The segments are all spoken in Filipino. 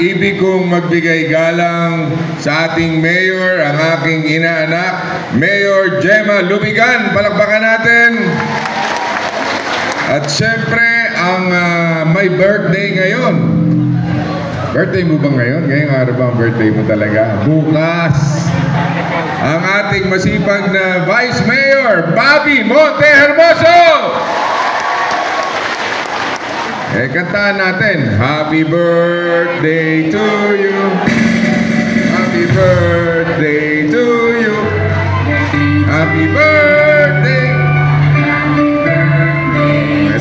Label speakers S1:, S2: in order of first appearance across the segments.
S1: ibig kong magbigay galang sa ating mayor, ang aking inaanak, Mayor Gemma Lubigan. Palakpakan natin. At syempre, ang may birthday ngayon. Birthday mo ba ngayon? Ngayong araw ba ang birthday mo talaga? Bukas. Ang ating masipag na Vice Mayor, Bobby Monte Hermoso. Kantahan natin. Happy birthday to you. Happy birthday to you. Happy birthday.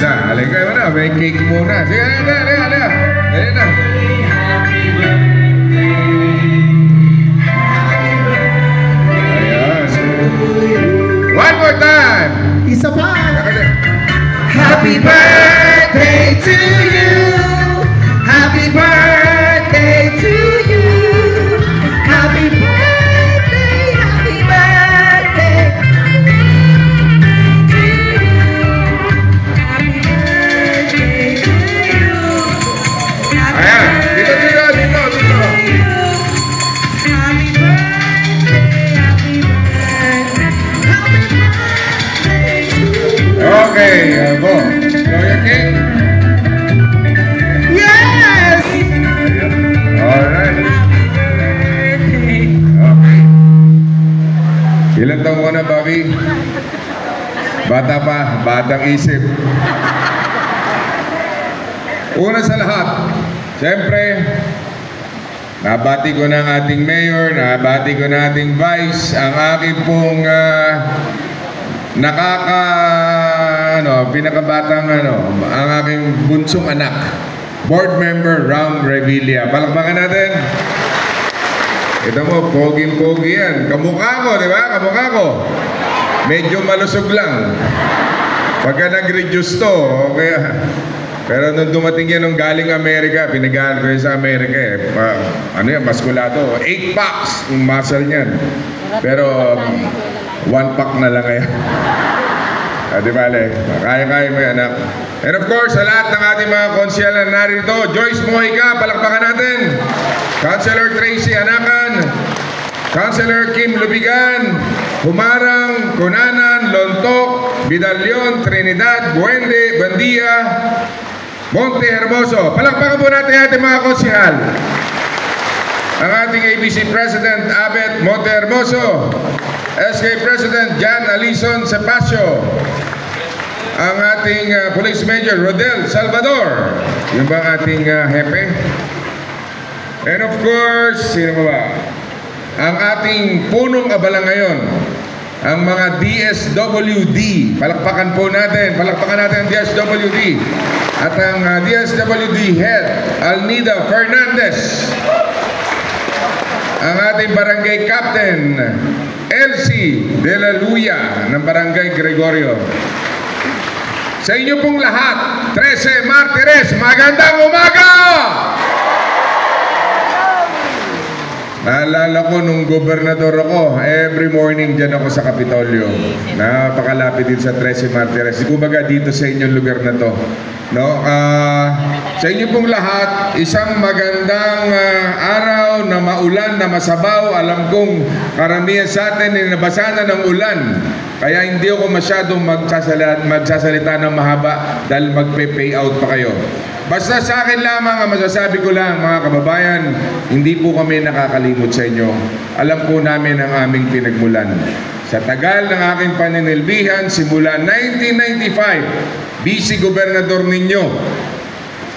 S1: Halika kayo na. May cake muna. Sige, halika. Halika na. Ayan. One more time.
S2: Isa pa.
S3: Happy birthday to you. Happy birthday to you. Happy birthday, happy birthday to you. Happy birthday to you.
S1: Ayan. Dito.
S3: Happy birthday, happy birthday, happy birthday to you.
S1: Okay, go. Lawyer King.
S3: Yes!
S1: Alright.
S3: Birthday.
S1: Okay. Ilan taon ko na, Bobby? Bata pa, batang isip. Una sa lahat, siyempre, nabati ko ng ating mayor, nabati ko ng ating vice, ang aking pong pinakabatang ang aking bunsong anak, board member Ram Revilla. Palakpakan natin. Ito mo, poging-pogi yan. Kamukha ko, di ba? Kamukha ko. Medyo malusog lang. Pagka nag-reduce to, okay. Pero nung dumating yan nung galing Amerika, pinagalan ko yun sa Amerika eh. Maskulado. 8 packs yung muscle niyan. Pero 1 pack na lang ngayon. Di ba, Ale? Kaya-kaya mo yan, anak. And of course, sa lahat ng ating mga konsyel na narito, Joyce Mojica, palakpakan natin. Councilor Tracy Anakan, Councilor Kim Lubigan, Humarang, Cunanan, Lontok, Vidalion, Trinidad, Buende, Bandia, Monte Hermoso. Palakpakan po natin ating mga konsyel. Ang ating ABC President, Abet Monte Hermoso, SK President Jan Alison Sepacio, ang ating Police Major Rodel Salvador, yung ba ating hepe? And of course, sino ba? Ang ating punong abala ngayon, ang mga DSWD. Palakpakan po natin, ang DSWD. At ang DSWD Head, Alnida Fernandez. Ang ating Barangay Captain, Elsie De La Luya ng Barangay Gregorio. Sa inyo pong lahat, 13 Martires, magandang umaga! Naalala ko nung gobernador ako, every morning dyan ako sa Kapitolyo. Napakalapit din sa 13 Martires. Kumbaga dito sa inyong lugar na to. No? Sa inyo pong lahat, isang magandang araw na maulan, na masabaw. Alam kong karamihan sa atin ay nabasa na ng ulan. Kaya hindi ako masyadong magsasalita ng mahaba dahil magpe-pay out pa kayo. Basta sa akin lamang, ang masasabi ko lang, mga kababayan, hindi po kami nakakalimot sa inyo. Alam po namin ang aming pinagmulan. Sa tagal ng aking paninilbihan, simula 1995, vice gobernador ninyo,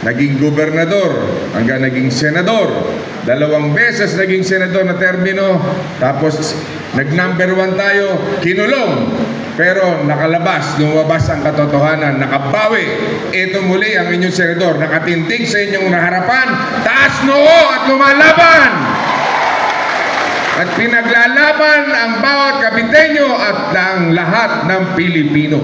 S1: naging gobernador, hanggang naging senador, 2 beses naging senador na termino, tapos nag-number 1 tayo, kinulong. Pero nakalabas, lumabas ang katotohanan, nakabawi. Ito muli ang inyong senador, nakatintig sa inyong harapan, taas noo at lumalaban. At pinaglalaban ang bawat kapitenyo at ang lahat ng Pilipino.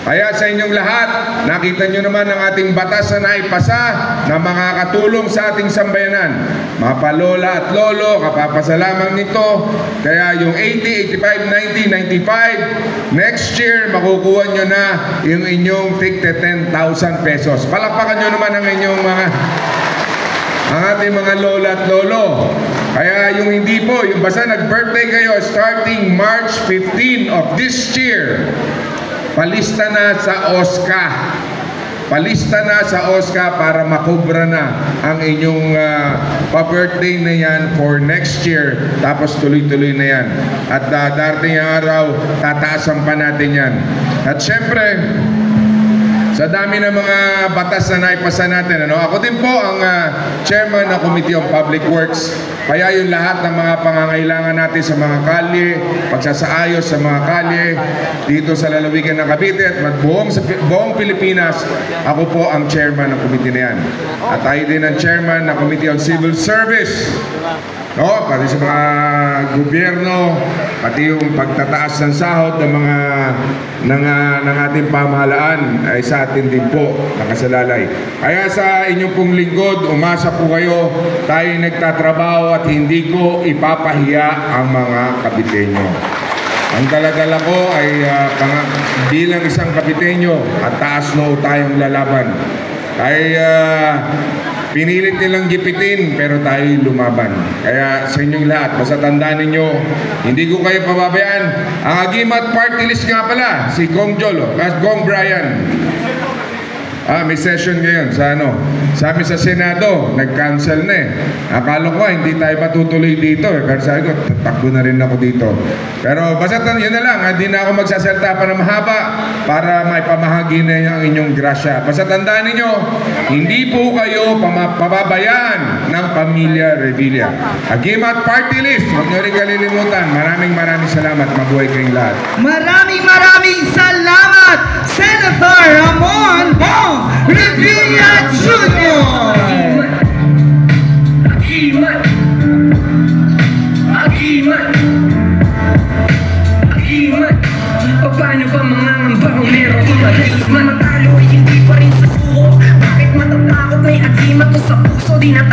S1: Kaya sa inyong lahat, nakita nyo naman ang ating batas na naipasa na makakatulong sa ating sambayanan. Mga palola at lolo, kapapasalamang nito. Kaya yung 80, 85, 90, 95, next year makukuha nyo na yung inyong tig 10,000 pesos. Palakpakan nyo naman ang inyong mga ang ating mga lola at lolo. Kaya yung hindi po, yung basta nag-birthday kayo starting March 15 of this year, palista na sa OSCA. Palista na sa OSCA para makubra na ang inyong pa-birthday na yan for next year. Tapos tuloy-tuloy na yan. At darating ang araw, tataasan pa natin yan. At syempre, sa dami ng mga batas na naipasa natin, ako din po ang chairman ng Committee on Public Works. Kaya yung lahat ng mga pangangailangan natin sa mga kalye, pagsasaayos sa mga kalye, dito sa lalawigan ng Cavite at buong Pilipinas, ako po ang chairman ng committee na yan. At tayo din ang chairman ng Committee on Civil Service. Pati sa mga gobyerno, pati yung pagtataas ng sahod ng mga ng ating pamahalaan ay sa atin din po nakasalalay. Kaya sa inyong pong lingkod, umasa po kayo, tayo nagtatrabaho at hindi ko ipapahiya ang mga Caviteño. Ang daladala ko ay bilang isang Caviteño at taas noo tayong lalaban. Pinilit nilang gipitin pero tayo lumaban. Kaya sa inyong lahat, basta tandaan ninyo, hindi ko kayo pababayaan. Ang Agimat Party List nga pala, si Gong Jolo, Gong Brian. May session ngayon sa sa amin sa Senado, nag-cancel na Akala ko hindi tayo matutuloy dito Kasi sabi ko, tatakbo na rin ako dito. Pero basta yun na lang, hindi na ako magsasalta pa ng mahaba para may pamahagi na ang inyong grasya. Basta tandaan ninyo, hindi po kayo pababayaan ng pamilya Revilla. Agimat Party List, huwag nyo rin kalilimutan. Maraming salamat. Mabuhay kayong lahat.
S3: Maraming salamat, Senator Ramon Bong Revilla Jr. Agimat, paano ba mga ngamba kung meron kang mag-iis man matalo ay hindi pa rin sa suko? Bakit matatakot may agimat mo sa puso? Di na